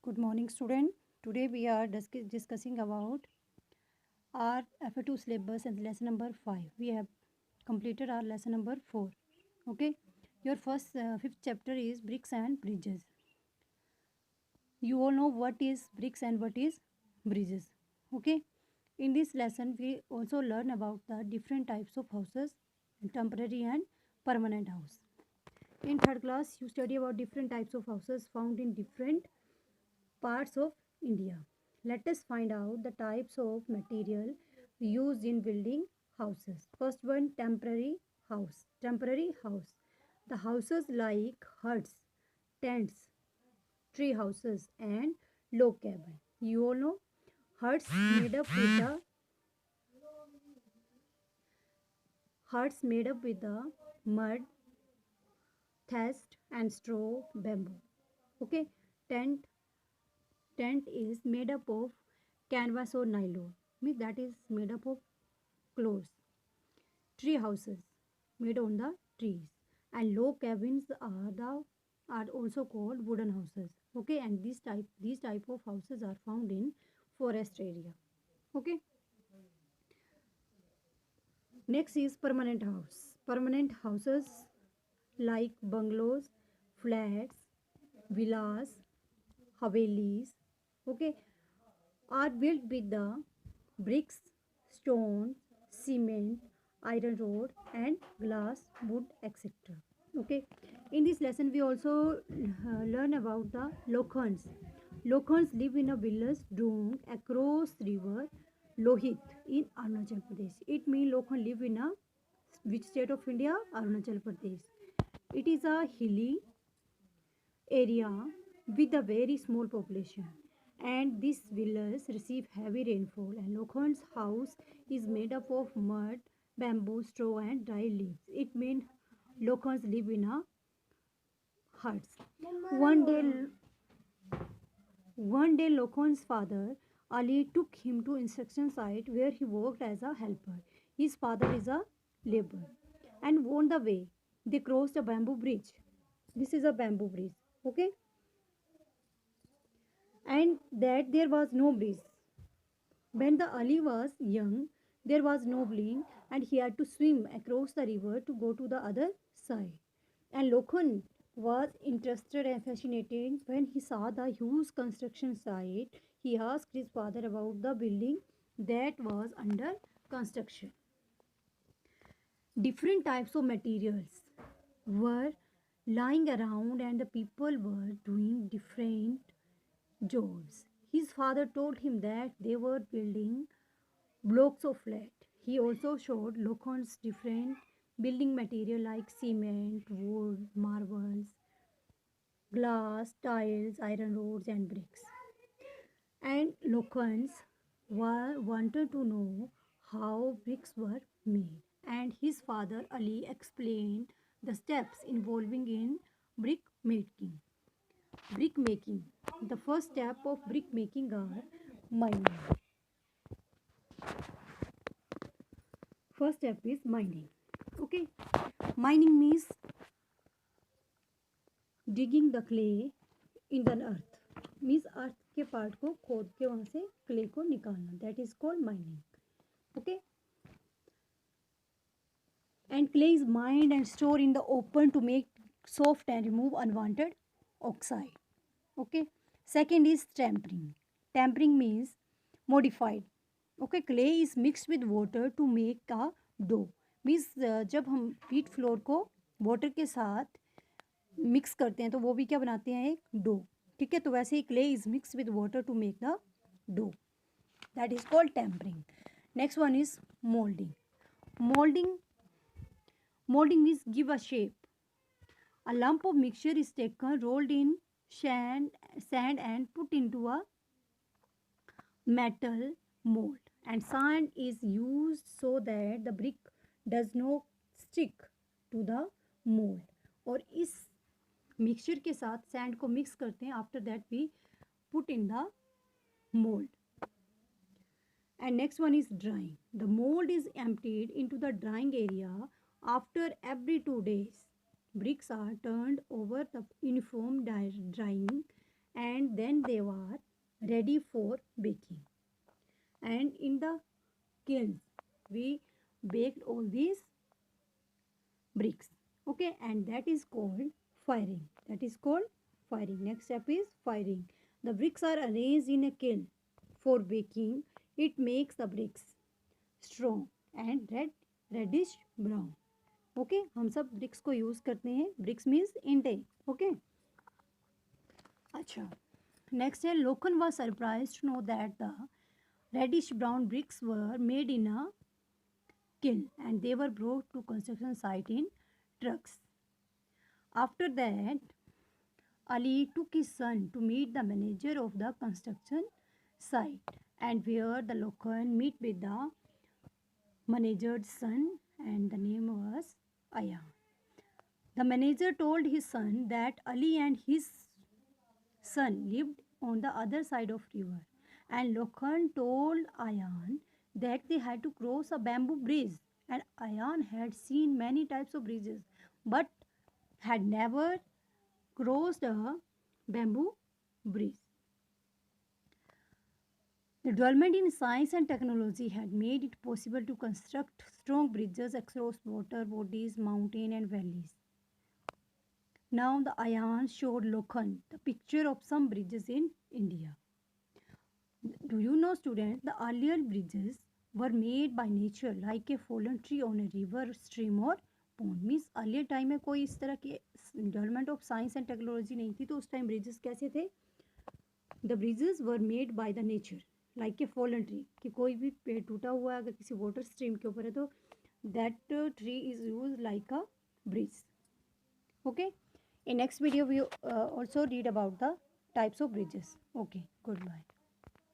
Good morning, student. Today we are discussing about our FA2 syllabus and lesson number 5. We have completed our lesson number 4. Okay. Your fifth chapter is bricks and bridges. You all know what is bricks and what is bridges. Okay. In this lesson, we also learn about the different types of houses, temporary and permanent house. In third class, you study about different types of houses found in different parts of India. Let us find out the types of material used in building houses. First one, temporary house. Temporary house. The houses like huts, tents, tree houses and log cabin. You all know huts made up with the mud, thatched and straw, bamboo. Okay, tent tent is made up of canvas or nylon. Means that is made up of clothes. Tree houses made on the trees, and log cabins are also called wooden houses. Okay, and these type of houses are found in forest area. Okay. Next is permanent house. Permanent houses like bungalows, flats, villas, havelis, okay, are built with the bricks, stone, cement, iron rod, and glass, wood, etc. Okay. In this lesson, we also learn about the Lokhans. Lokhans live in a village Dung across river Lohit in Arunachal Pradesh. It means Lokhan live in a which state of India? Arunachal Pradesh. It is a hilly area with a very small population, and this village receive heavy rainfall, and Lokhan's house is made up of mud, bamboo, straw and dry leaves. It means Lokhans live in a huts. One day one day Lokhan's father Ali took him to instruction site where he worked as a helper. His father is a laborer, and on the way they crossed a bamboo bridge. This is a bamboo bridge. Okay. And that there was no breeze. When the Ali was young, there was no bling, and he had to swim across the river to go to the other side. And Lokhan was interested and fascinated when he saw the huge construction site. He asked his father about the building that was under construction. Different types of materials were lying around, and the people were doing different jobs. His father told him that they were building blocks of flat. He also showed Lokhan's different building material like cement, wood, marbles, glass, tiles, iron rods, and bricks. And Lokhans wanted to know how bricks were made. And his father Ali explained the steps involving in brick making. Brick making. The first step of brick making are mining. First step is mining. Okay. Mining means digging the clay in the earth. Means earth के part को खोद के वहाँ से clay को निकालना. That is called mining. Okay. And clay is mined and stored in the open to make soft and remove unwanted oxide. Okay. Second is tampering. Tampering means modified. Okay, clay is mixed with water to make a dough. Means जब हम wheat flour को water के साथ mix करते हैं तो वो भी क्या बनाते हैं, एक डो. ठीक है, तो वैसे ही clay is mix with water to make the dough. That is called tempering. Next one is moulding. Moulding molding means give a shape. A lump of mixture is taken, rolled in sand and put into a metal mold, and sand is used so that the brick does not stick to the mold. और इस mixture के साथ sand को mix करते हैं. After that we put in the mold. And next one is drying. The mold is emptied into the drying area. After every 2 days, bricks are turned over the uniform drying, and then they were ready for baking. And in the kilns, we baked all these bricks. Okay, and that is called firing. That is called firing. Next step is firing. The bricks are arranged in a kiln for baking. It makes the bricks strong and reddish brown. Okay, हम सब bricks को use करते हैं. Bricks means ईंटें. Okay. अच्छा. Next है Lokhan was surprised to know that the reddish brown bricks were made in a kiln and they were brought to construction site in trucks. After that, Ali took his son to meet the manager of the construction site, and where the Lokhan meet with the manager's son, and the name was Ayan. The manager told his son that Ali and his son lived on the other side of river, and Lokhan told Ayan that they had to cross a bamboo bridge, and Ayan had seen many types of bridges but had never crossed a bamboo bridge. The development in science and technology had made it possible to construct strong bridges across water bodies, mountains, and valleys. Now the Ayan showed Lokhan the picture of some bridges in India. Do you know, students, the earlier bridges were made by nature like a fallen tree on a river, stream or pond. Means earlier time में कोई इस तरह की development of science and technology नहीं थी, तो उस time bridges कैसे थे? The bridges were made by the nature like a fallen tree. कि कोई भी पेड़ टूटा हुआ है अगर किसी water stream के ऊपर है तो that tree is used like a bridge. Okay. In next video we also read about the types of bridges. Okay. Goodbye.